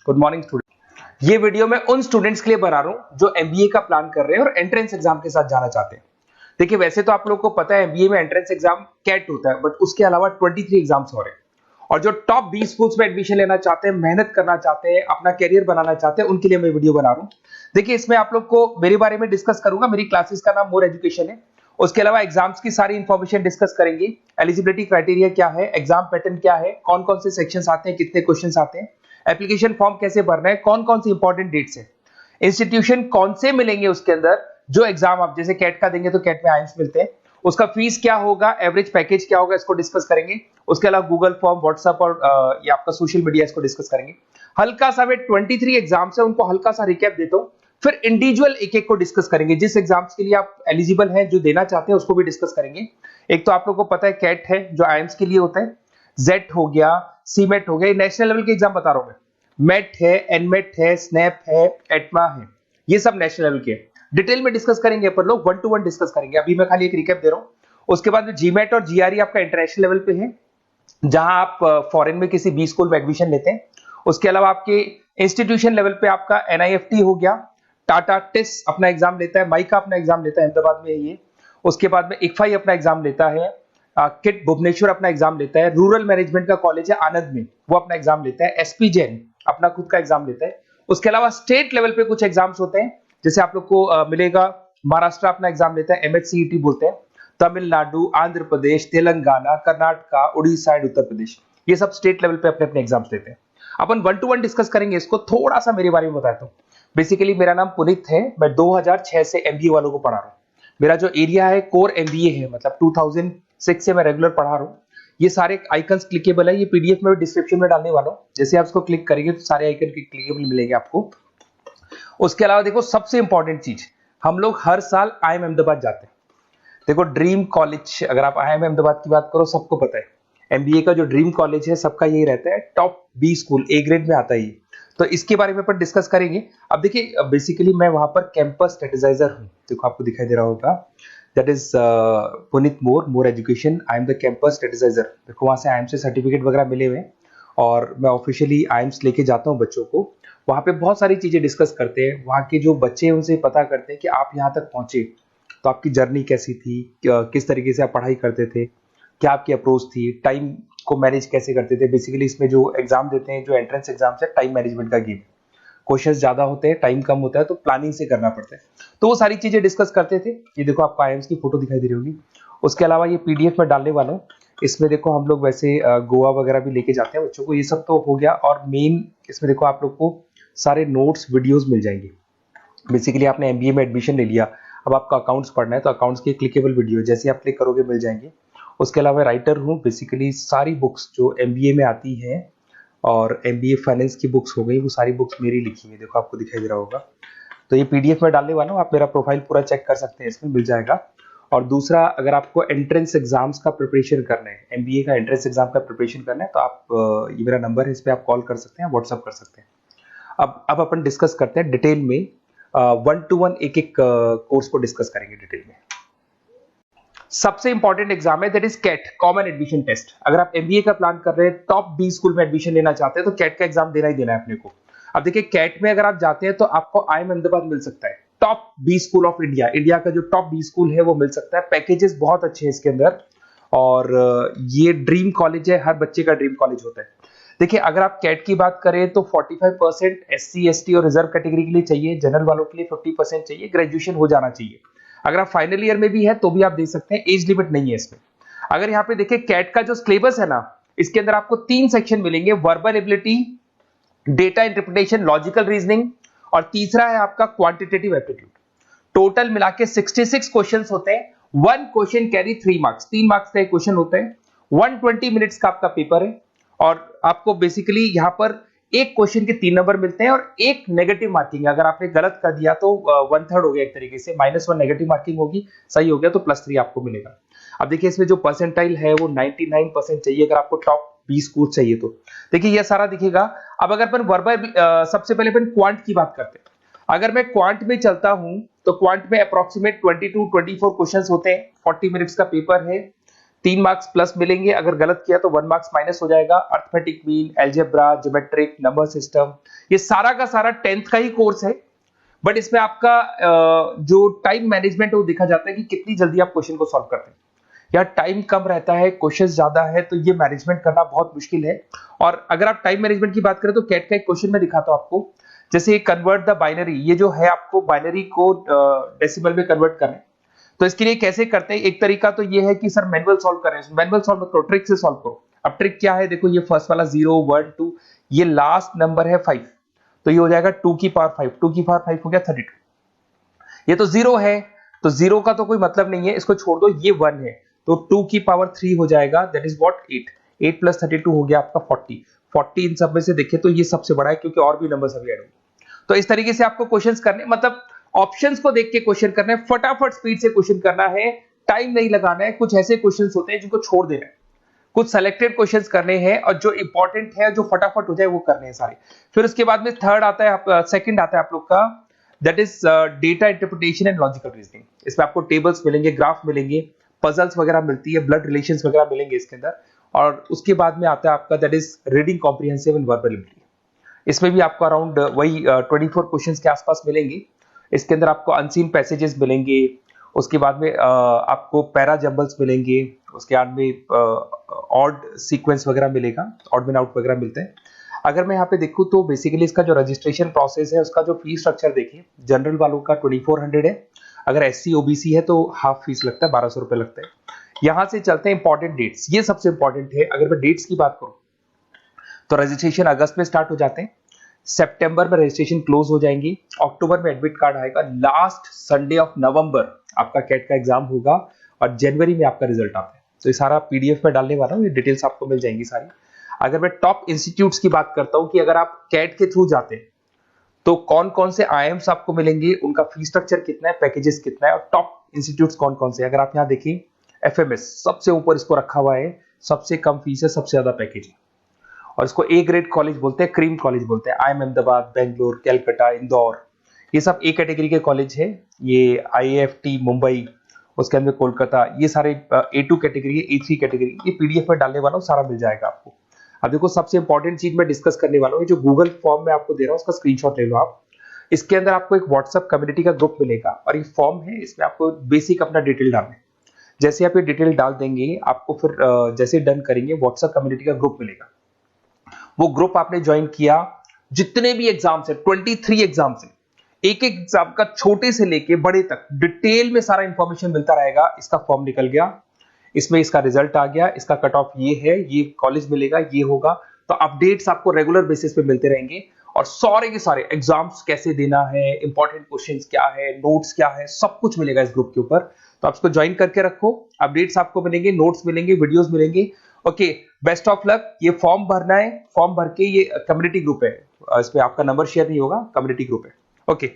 Good morning student. ये video मैं उन स्टूडेंट्स के लिए बना रहा हूं जो एमबीए का प्लान कर रहे हैं और एंट्रेंस एग्जाम के साथ जाना चाहते हैं। देखिए, वैसे तो आप लोगों को पता है एमबीए में एंट्रेंस एग्जाम कैट होता है, बट उसके अलावा 23 एग्जाम्स और हैं। और जो टॉप 20 स्कूल्स में एडमिशन लेना चाहते हैं, मेहनत करना चाहते हैं, अपना कैरियर बनाना चाहते हैं, उनके लिए मैं वीडियो बना रहा हूं। देखिए, इसमें आप लोग को मेरे बारे में डिस्कस करूंगा। मेरी क्लासेस का नाम मोर एजुकेशन है। उसके अलावा एग्जाम्स की सारी इंफॉर्मेशन डिस्कस करेंगे। एलिजिबिलिटी क्राइटेरिया क्या है, एग्जाम पैटर्न क्या है, कौन कौन से सेक्शंस आते हैं, कितने क्वेश्चंस आते हैं, एप्लीकेशन फॉर्म कैसे भरना है, कौन कौन सी इंपॉर्टेंट डेट्स है, इंस्टीट्यूशन कौन से मिलेंगे उसके अंदर, जो एग्जाम आप जैसे कैट का देंगे तो कैट में आइम्स मिलते हैं, उसका फीस क्या होगा, एवरेज पैकेज क्या होगा, इसको डिस्कस करेंगे। उसके अलावा गूगल फॉर्म, व्हाट्सएप और ये आपका सोशल मीडिया, इसको डिस्कस करेंगे। हल्का सा मैं 23 एग्जाम्स है उनको हल्का सा रिकैप देता हूं, फिर इंडिविजुअल एक एक को डिस्कस करेंगे। जिस एग्जाम्स के लिए आप एलिजिबल हैं, जो देना चाहते हैं, उसको भी डिस्कस करेंगे। एक तो आप लोगों को पता है कैट है जो आइम्स के लिए होता है, जेट हो गया, सीमेट हो गया, नेशनल लेवल के एग्जाम बता रहा हूं मैं। मेट है, एनमेट है, स्नैप है, एटमा है, ये सब नेशनल लेवल के। डिटेल में डिस्कस करेंगे अपन लोग, 1 to 1 डिस्कस करेंगे। अभी मैं खाली एक रिकैप दे रहा हूं। उसके बाद जीमेट और जीआरई आपका इंटरनेशनल लेवल पे है, जहां आप फॉरेन में किसी बी स्कूल में एडमिशन लेते हैं। उसके अलावा आपके इंस्टीट्यूशन लेवल पे आपका एनआईएफटी हो गया, टाटा टिस अपना एग्जाम लेता है, माइका अपना एग्जाम लेता है, अहमदाबाद में है ये। उसके बाद में इक्फाई अपना एग्जाम लेता है, किट भुवनेश्वर अपना एग्जाम लेता है, रूरल मैनेजमेंट का कॉलेज है आनंद में, वो अपना एग्जाम लेता है, एसपी जैन अपना खुद का एग्जाम लेता है। उसके अलावा स्टेट लेवल पे कुछ एग्जाम्स होते हैं, जैसे आप लोग को मिलेगा महाराष्ट्र अपना एग्जाम लेता है, एमएचसीईटी बोलते हैं, तमिलनाडु, आंध्र प्रदेश, तेलंगाना, कर्नाटका, उड़ीसा एंड उत्तर प्रदेश, ये सब स्टेट लेवल पे अपने अपने एग्जाम्स लेते हैं। अपन 1 to 1 डिस्कस करेंगे इसको। थोड़ा सा मेरे बारे में बताता हूँ। बेसिकली मेरा नाम पुनीत है, मैं 2006 से एमबीए वालों को पढ़ा रहा हूँ। मेरा जो एरिया है कोर एमबीए है, मतलब 2006 से मैं रेगुलर पढ़ा रहा हूँ। ये सारे आइकन्स क्लिकेबल है, ये पीडीएफ में डिस्क्रिप्शन में डालने वाला हूँ। जैसे आप इसको क्लिक करेंगे तो सारे आइकन क्लिकेबल मिलेंगे आपको। उसके अलावा देखो, सबसे इंपॉर्टेंट चीज, हम लोग हर साल आईएम अहमदाबाद जाते हैं। देखो, ड्रीम कॉलेज, अगर आप आईएम अहमदाबाद की बात करो, सबको पता है एमबीए का जो ड्रीम कॉलेज है सबका यही रहता है, top B school, A grade में आता है ये। तो इसके बारे में अपन डिस्कस करेंगे। अब देखिए, बेसिकली मैं वहां पर कैंपस स्ट्रेटेजाइजर हूँ। देखो, आपको दिखाई दे रहा होगा, that is Puneet more education, I am the campus strategiser. देखो, वहां से आईएम से सर्टिफिकेट वगैरह मिले हुए हैं और मैं ऑफिशियली आईएम्स लेके जाता हूँ बच्चों को। वहां पे बहुत सारी चीजें डिस्कस करते हैं, वहां के जो बच्चे हैं उनसे पता करते हैं कि आप यहाँ तक पहुंचे तो आपकी जर्नी कैसी थी, किस तरीके से आप पढ़ाई करते थे, क्या आपकी अप्रोच थी, टाइम को मैनेज कैसे करते थे। बेसिकली इसमें जो एग्जाम देते हैं, जो एंट्रेंस एग्जाम्स है, टाइम मैनेजमेंट का गेम। क्वेश्चंस ज्यादा होते हैं, टाइम कम होता है, तो प्लानिंग से करना पड़ता है। तो वो सारी चीजें डिस्कस करते थे। ये देखो, आपको आईएम्स की फोटो दिखाई दे रही होगी। उसके अलावा ये पीडीएफ में डालने वाला हूँ। इसमें देखो, हम लोग वैसे गोवा वगैरह भी लेके जाते हैं बच्चों को। ये सब तो हो गया, और मेन इसमें देखो आप लोग को सारे नोट्स, वीडियोस मिल जाएंगे। बेसिकली आपने एमबीए में एडमिशन ले लिया, अब आपका अकाउंट्स पढ़ना है तो अकाउंट्स की क्लिकेबल वीडियो जैसे आप क्लिक करोगे मिल जाएंगे। उसके अलावा राइटर हूँ, बेसिकली सारी बुक्स जो एमबीए में आती हैं और एमबीए फाइनेंस की बुक्स हो गई, वो सारी बुक्स मेरी लिखी हुई, देखो आपको दिखाई दे रहा होगा। तो ये पीडीएफ में डालने वाला हूँ, आप मेरा प्रोफाइल पूरा चेक कर सकते हैं, इसमें मिल जाएगा। और दूसरा, अगर आपको एंट्रेंस एग्जाम्स का प्रिपरेशन करना है, एमबीए का एंट्रेंस एग्जाम का प्रिपरेशन करना है, तो आप ये मेरा नंबर है, इस पर आप कॉल कर सकते हैं, व्हाट्सअप कर सकते हैं। अब अपन डिस्कस करते हैं डिटेल में, 1 to 1 एक एक कोर्स को डिस्कस करेंगे डिटेल में। सबसे इंपॉर्टेंट एग्जाम है, that is CAT, common admission test. अगर आप एमबीए का प्लान कर रहे हैं, टॉप बी स्कूल में एडमिशन लेना चाहते हैं, तो कैट का एग्जाम देना ही देना है अपने को। अब देखिए, कैट में अगर आप जाते हैं तो आपको आईएम अहमदाबाद मिल सकता है, top B school of India, India का जो टॉप बी स्कूल है वो मिल सकता है। पैकेजेस बहुत अच्छे हैं इसके अंदर, और ये ड्रीम कॉलेज है, हर बच्चे का ड्रीम कॉलेज होता है। देखिए, अगर आप कैट की बात करें तो 45% एससी एसटी और रिजर्व कैटेगरी के लिए चाहिए, जनरल वालों के लिए 50% चाहिए, ग्रेजुएशन हो जाना चाहिए। अगर आप फाइनल ईयर में भी है तो भी आप दे सकते हैं, एज लिमिट नहीं है इसमें। अगर यहाँ पे देखिए, कैट का जो सिलेबस है ना, इसके अंदर आपको 3 सेक्शन मिलेंगे, verbal ability, data interpretation, logical reasoning, और तीसरा है आपका क्वांटिटेटिव एप्टीट्यूड। टोटल मिला के 66 क्वेश्चंस होते हैं। 1 क्वेश्चन कैरी 3 मार्क्स, 3 मार्क्स का एक क्वेश्चन होता है। 120 मिनट्स का आपका पेपर है, और आपको बेसिकली यहाँ पर एक क्वेश्चन के 3 नंबर मिलते हैं और एक नेगेटिव मार्किंग है। अगर आपने गलत कर दिया तो 1/3 हो गया, एक तरीके से -1 नेगेटिव मार्किंग होगी, सही हो गया तो +3 आपको मिलेगा। अब देखिए, इसमें जो परसेंटाइल है वो 99% चाहिए, अगर आपको टॉप 20 स्कोर चाहिए तो। देखिए, ये सारा दिखेगा। अब अगर अपन वर्बल, सबसे पहले अपन क्वांट की बात करते हैं। अगर मैं क्वांट में चलता हूं तो क्वांट में अप्रोक्सीमेट 22-24 क्वेश्चंस होते हैं, 40 मिनट्स का पेपर है। 3 मार्क्स प्लस मिलेंगे, अगर गलत किया तो 1 मार्क्स माइनस हो जाएगा। Arithmetic mean, algebra, geometric, number system, ये सारा का सारा 10th का ही कोर्स है, बट इसमें आपका जो टाइम मैनेजमेंट है वो देखा जाता है कि कितनी जल्दी आप क्वेश्चन को सॉल्व करते हैं। यार टाइम कम रहता है, क्वेश्चन ज्यादा है, तो ये मैनेजमेंट करना बहुत मुश्किल है। और अगर आप टाइम मैनेजमेंट की बात करें तो कैट का एक क्वेश्चन मैं दिखाता हूं आपको। जैसे कन्वर्ट द बाइनरी, ये जो है आपको बाइनरी को डेसिमल में कन्वर्ट करना है, तो इसके लिए कैसे करते हैं? एक तरीका तो ये है कि सर मैनुअल सॉल्व करें, मैनुअल सॉल्व करो, ट्रिक से सॉल्व करो। अब ट्रिक क्या है? देखो ये फर्स्ट वाला 0 1 2, ये लास्ट नंबर है 5, तो ये हो जाएगा 2 की पावर 5, 2 की पावर 5 हो गया 32। ये तो 0 है, तो 0 का तो कोई मतलब नहीं है, इसको छोड़ दो। ये 1 है, तो 2 की पावर 3 हो जाएगा, दैट इज व्हाट 8। 8 प्लस 32 हो गया आपका 40। 40 इन सब में से देखें तो ये सबसे बड़ा है, क्योंकि और भी नंबर अभी ऐड होंगे। तो इस तरीके से आपको क्वेश्चंस करने, मतलब ऑप्शंस को देख के क्वेश्चन करना है, फटाफट स्पीड से क्वेश्चन करना है, टाइम नहीं लगाना है। कुछ ऐसे क्वेश्चंस होते हैं जिनको छोड़ देना है, कुछ सेलेक्टेड क्वेश्चंस करने हैं, और जो इंपॉर्टेंट है, जो फटाफट हो जाए वो करने हैं सारे। फिर उसके बाद में थर्ड आता है, सेकंड आता है आप लोग का, that is data interpretation and logical reasoning. इसमें आपको टेबल्स मिलेंगे, ग्राफ मिलेंगे, पजल्स वगैरह मिलती है, ब्लड रिलेशंस वगैरह मिलेंगे इसके अंदर। और उसके बाद में आता है आपका that is reading comprehensive and verbal ability. इसमें भी आपको अराउंड वही 24 क्वेश्चंस के आसपास मिलेंगे। इसके अंदर आपको अनसीन पैसेजेस मिलेंगे, उसके बाद में आपको पैरा जंबल्स मिलेंगे, उसके बाद में ऑड सीक्वेंस वगैरह मिलेगा, ऑड में आउट वगैरह मिलते हैं। अगर मैं यहाँ पे देखूँ तो बेसिकली इसका जो रजिस्ट्रेशन प्रोसेस है, उसका जो फीस स्ट्रक्चर देखिए, जनरल वालों का 2400 है, अगर एससी ओबीसी है तो हाफ फीस लगता है, 1200 रुपए लगता है। यहाँ से चलते हैं इंपॉर्टेंट डेट्स, ये सबसे इंपॉर्टेंट है। अगर मैं डेट्स की बात करूं तो रजिस्ट्रेशन अगस्त में स्टार्ट हो जाते हैं, सितंबर में रजिस्ट्रेशन क्लोज हो जाएंगी, अक्टूबर में एडमिट कार्ड आएगा, लास्ट संडे ऑफ नवंबर आपका कैट का एग्जाम होगा, और जनवरी में आपका रिजल्ट आता है। तो ये सारा पीडीएफ में डालने वाला हूँ, ये डिटेल्स आपको मिल जाएंगी सारी। अगर मैं टॉप इंस्टीट्यूट्स की बात करता हूँ कि अगर आप कैट के थ्रू जाते हैं तो कौन कौन से आईएम्स आपको मिलेंगे, उनका फीस स्ट्रक्चर कितना है, पैकेजेस कितना है, और टॉप इंस्टीट्यूट्स कौन कौन से। अगर आप यहाँ देखिए एफएमएस सबसे ऊपर इसको रखा हुआ है, सबसे कम फीस है, सबसे ज्यादा पैकेज है, और इसको ए ग्रेड कॉलेज बोलते हैं, क्रीम कॉलेज बोलते हैं। आईएम अहमदाबाद, बेंगलोर, कैलकाटा, इंदौर, ये सब ए कैटेगरी के कॉलेज है। ये आईएफटी मुंबई, उसके अंदर कोलकाता, ये सारे A2 कैटेगरी है, A3 कैटेगरी। ये पीडीएफ में डालने वाला हूँ, सारा मिल जाएगा आपको। अब देखो सबसे इंपॉर्टेंट चीज मैं डिस्कस करने वाला हूँ, जो गूगल फॉर्म में आपको दे रहा हूँ उसका स्क्रीनशॉट ले लो आप। इसके अंदर आपको एक व्हाट्सएप कम्युनिटी का ग्रुप मिलेगा, और ये फॉर्म है, इसमें आपको बेसिक अपना डिटेल डालना है। जैसे आप ये डिटेल डाल देंगे, आपको फिर जैसे डन करेंगे व्हाट्सएप कम्युनिटी का ग्रुप मिलेगा। वो ग्रुप आपने ज्वाइन किया, जितने भी एग्जाम्स है, 23 एग्जाम्स है, एक एक एग्जाम का छोटे से लेके बड़े तक डिटेल में सारा इंफॉर्मेशन मिलता रहेगा। इसका फॉर्म निकल गया, इसमें इसका रिजल्ट आ गया, इसका कट ऑफ ये है, ये कॉलेज मिलेगा, ये होगा। तो अपडेट्स आपको रेगुलर बेसिस पे मिलते रहेंगे, और सारे के सारे एग्जाम्स कैसे देना है, इंपॉर्टेंट क्वेश्चंस क्या है, नोट्स क्या है, सब कुछ मिलेगा इस ग्रुप के ऊपर। तो आप इसको ज्वाइन करके रखो, अपडेट्स आपको मिलेंगे, नोट्स मिलेंगे, वीडियोस मिलेंगे। Okay, best of luck. ये फॉर्म भरना है, फॉर्म भर के, ये कम्युनिटी ग्रुप है, इस पे आपका नंबर शेयर नहीं होगा, कम्युनिटी ग्रुप है। ओके।